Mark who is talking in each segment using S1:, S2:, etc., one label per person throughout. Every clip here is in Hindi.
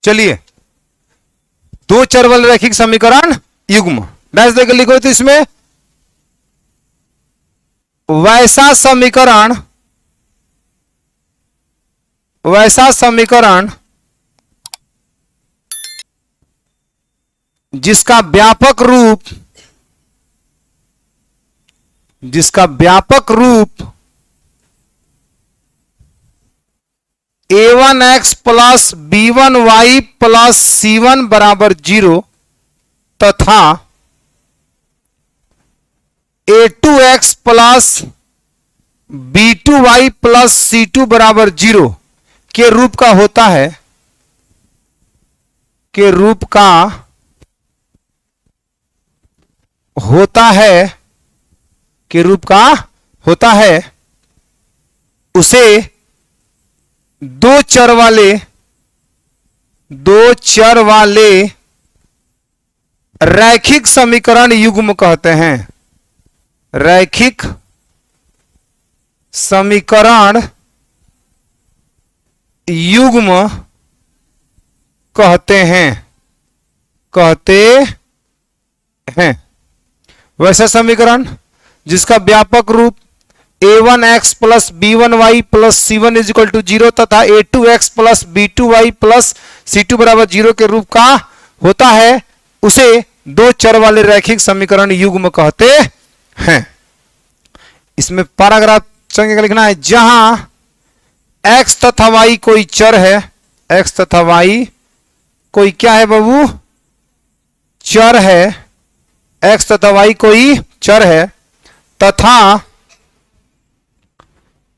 S1: चलिए, दो चर वाले रैखिक समीकरण युग्म डैश देकर लिखो तो इसमें वैसा समीकरण जिसका व्यापक रूप a1x plus b1y plus c1 बराबर 0 तथा a2x plus b2y plus c2 बराबर 0 के रूप का होता है, उसे दो चर वाले रैखिक समीकरण युग्म कहते हैं। रैखिक समीकरण युग्म कहते हैं। वैसा समीकरण जिसका व्यापक रूप a1x plus b1y plus c1 is equal to 0 तथा a2x plus b2y plus c2 बराबर 0 के रूप का होता है, उसे दो चर वाले रैखिक समीकरण युग्म कहते हैं। इसमें पैराग्राफ संख्या लिखना है, जहां x तथा y कोई चर है, x तथा y कोई क्या है बाबू? चर है। x तथा y कोई चर है तथा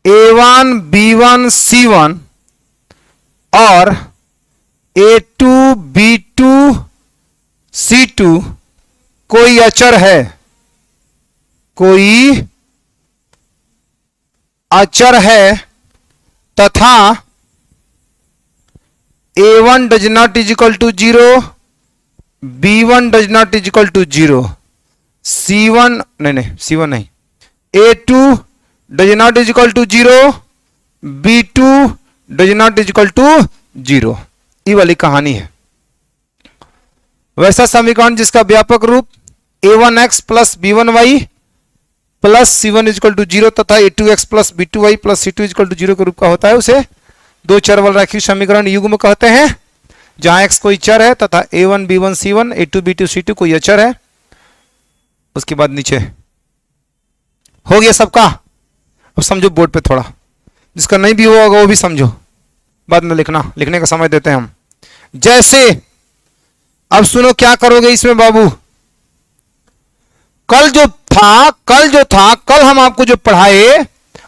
S1: a1 b1 c1 और a2 b2 c2 कोई अचर है, तथा a1 does not is equal to 0, b1 does not is equal to 0, c1 नहीं, a2 does not is equal to 0, b2 does not is equal to 0। ये वाली कहानी है। वैसा समीकरण जिसका व्यापक रूप a1x plus b1y plus c1 is equal to 0 तथा a2x plus b2y plus c2 is equal to 0 के रूप का होता है, उसे दो चर वाला रैखिक समीकरण युग्म कहते हैं। जहां x कोई चर है तथा a1 b1 c1 a2 b2 c2 कोई अचर है। उसके बाद नीचे हो गया सबका। अब समझो बोर्ड पे थोड़ा, जिसका नहीं भी होगा वो भी समझो, बाद में लिखने का समय देते हैं हम। जैसे अब सुनो क्या करोगे इसमें बाबू। कल हम आपको जो पढ़ाए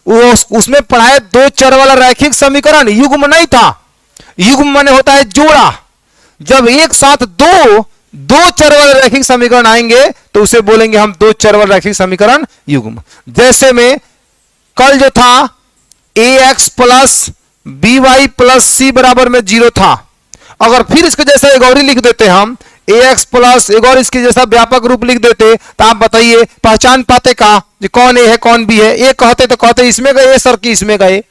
S1: उसमें पढ़ाए दो चर वाला रैखिक समीकरण युग्म नहीं था। युग्म माने होता है जोड़ा। जब एक साथ दो चर वाले रैखिक समीकरण आएंगे तो उसे बोलेंगे हम दो चर वाला रैखिक समीकरण युग्म। जैसे में कल जो था ax plus by plus c बराबर में 0 था। अगर फिर इसके जैसा एक और लिख देते हम ax प्लस एक और इसके जैसा व्यापक रूप लिख देते तो आप बताइए पहचान पाते का जो कौन ए है कौन बी है? ए कहते तो कहते इसमें गए सर की इसमें गए।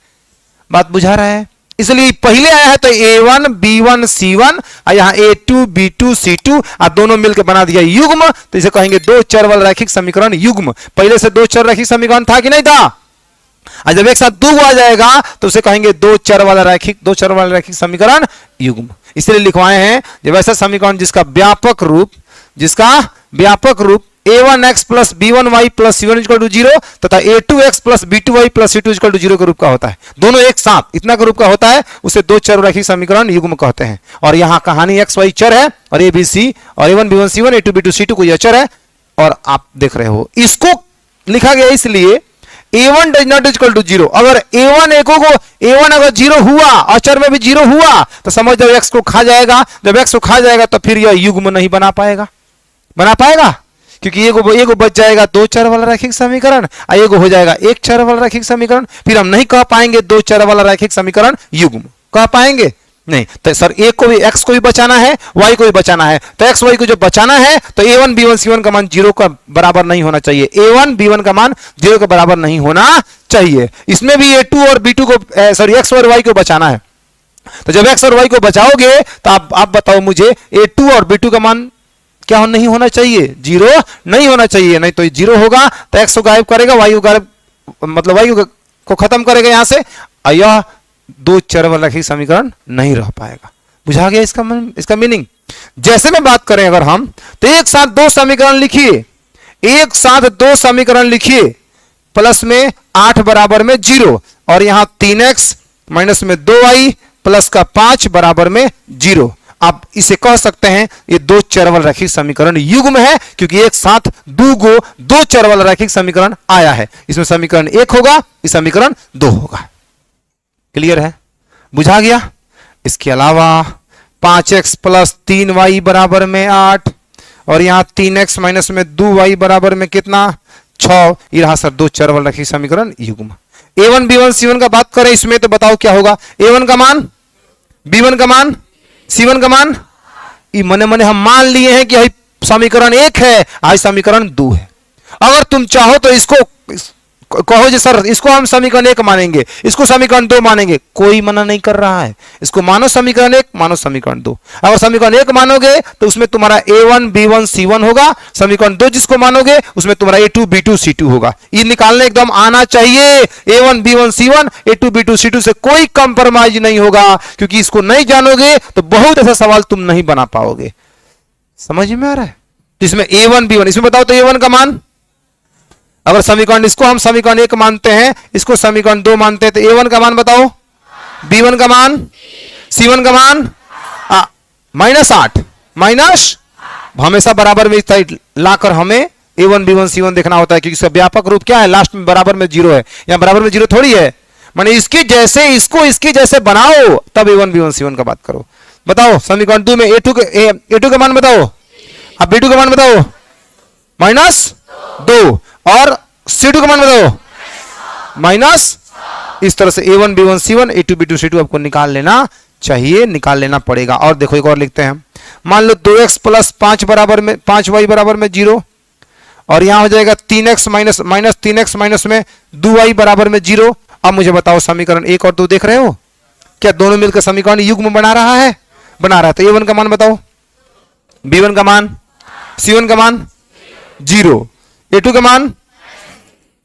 S1: बात बुझा रहा है? इसलिए पहले आया है तो a1 b1 c1 और यहां a2 b2 c2 और दोनों मिलकर बना दिया युग्म। तो इसे कहेंगे दो चर वाला रैखिक समीकरण युग्म। पहले से दो चर रैखिक समीकरण था कि नहीं था? और जब एक साथ दो आ जाएगा तो उसे कहेंगे दो चर वाला रैखिक समीकरण युग्म। इसलिए लिखवाए हैं जब ऐसा समीकरण जिसका व्यापक रूप a1x plus b1y plus c1 equal to 0 तथा a2x plus b2y plus c2 equal to 0 के रूप का होता है। दोनों एक साथ इतना के रूप का होता है, उसे दो चर रैखिक समीकरण युग्म कहते हैं। और यहां कहानी x y चर है और a b c और a1 b1 c1 a2 b2 c2 कोई अचर है। और आप देख रहे हो इसको लिखा गया इसलिए a1 does not equal to 0। अगर a1 अगर 0 हुआ, अचर में भी 0 हुआ तो समझ जाओ x को खा जाएगा। जब x को खा जाएगा तो फिर यह युग्म नहीं बना पाएगा, क्योंकि एगो बच जाएगा दो चर वाला रैखिक समीकरण और एगो हो जाएगा एक चर वाला रैखिक समीकरण। फिर हम नहीं कह पाएंगे दो चर वाला रैखिक समीकरण युग्म, कह पाएंगे नहीं। तो सर x को भी बचाना है, y को भी बचाना है। तो x y को जब बचाना है तो a1 b1 c1 का मान 0 का बराबर नहीं होना चाहिए। a1 b1 का मान 0 के बराबर नहीं होना चाहिए। इसमें भी a2 और b2 को x और y को बचाना है। तो जब x और y को बचाओगे तो आप बताओ मुझे a2 और b2 का मान क्या नहीं होना चाहिए? जीरो नहीं होना चाहिए, नहीं तो जीरो होगा तो x को गायब करेगा, y को गायब मतलब y को खत्म करेगा यहां से, यह दो चर वाला रैखिक समीकरण नहीं रह पाएगा। बुझा गया इसका मीनिंग? जैसे में बात करें अगर हम, तो एक साथ दो समीकरण लिखिए, एक साथ दो समीकरण लिखिए, प्लस में 8 बराबर में 0 और यहां 3x माइनस में 2y प्लस का 5 बराबर में 0। आप इसे कह सकते हैं ये दो चर वाला रैखिक समीकरण युग्म है, क्योंकि एक साथ दो चर वाला रैखिक समीकरण आया है। इसमें समीकरण 1 होगा, इस समीकरण 2 होगा। क्लियर है? बुझा गया? इसके अलावा 5x प्लस 3y बराबर में 8 और यहां 3x माइनस में 2y बराबर में कितना? 6। ये रहा सर दो चर वाला रैखिक समीकरण युग्म। a1 b1 c1 का बात करें इसमें तो बताओ क्या होगा? a1 का मान, b1 का मान, c1 का मान। मने मने हम मान लिए हैं कि समीकरण 1 है, आज समीकरण 2 है। अगर तुम चाहो तो इसको कहो जी सर इसको हम समीकरण 1 मानेंगे, इसको समीकरण 2 मानेंगे, कोई मना नहीं कर रहा है। इसको मानो समीकरण 1, मानो समीकरण 2। अगर समीकरण 1 मानोगे तो उसमें तुम्हारा a1 b1 c1 होगा, समीकरण 2 जिसको मानोगे उसमें तुम्हारा a2 b2 c2 होगा। ये निकालने एकदम आना चाहिए। a1 b1 c1 a2 b2 c2 से कोई कंप्रोमाइज नहीं होगा, क्योंकि इसको नहीं जानोगे तो बहुत ऐसा सवाल तुम नहीं बना पाओगे। समझ में आ रहा है? इसमें a1 b1, इसमें बताओ तो a1 का मान, अगर समीकरण इसको हम समीकरण 1 मानते हैं, इसको समीकरण 2 मानते हैं, तो a1 का मान बताओ, b1 का मान, c1 का मान -8 माइनस, हमेशा बराबर में लाकर हमें a1 b1 c1 देखना होता है, क्योंकि इसका व्यापक रूप क्या है? लास्ट में बराबर में 0 है, यहां बराबर में 0 थोड़ी है। माने इसके जैसे इसको इसके जैसे बनाओ तब a1 b1 c1 का बात करो। बताओ समीकरण 2 में a2 का मान बताओ, अब b2 का मान बताओ -2 और c2 का मान बताओ माइनस। इस तरह से a1 b1 c1 a2 b2 c2 आपको निकाल लेना चाहिए, निकाल लेना पड़ेगा। और देखो एक और लिखते हैं, मान लो 2x प्लस 5 बराबर में 5y बराबर में 0 और यहां हो जाएगा 3x माइनस 3x माइनस में 2y बराबर में 0। अब मुझे बताओ समीकरण 1 और 2 देख रहे हो क्या? दोनों मिलकर समीकरण युग्म बना रहा है, बना रहा है। तो a1 का मान बताओ, b1 का मान, c1 का मान 0, a2 का मान,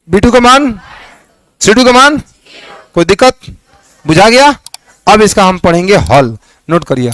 S1: b2 का मान, c2 का मान। कोई दिक्कत? बुझा गया? अब इसका हम पढ़ेंगे हल। नोट करिए।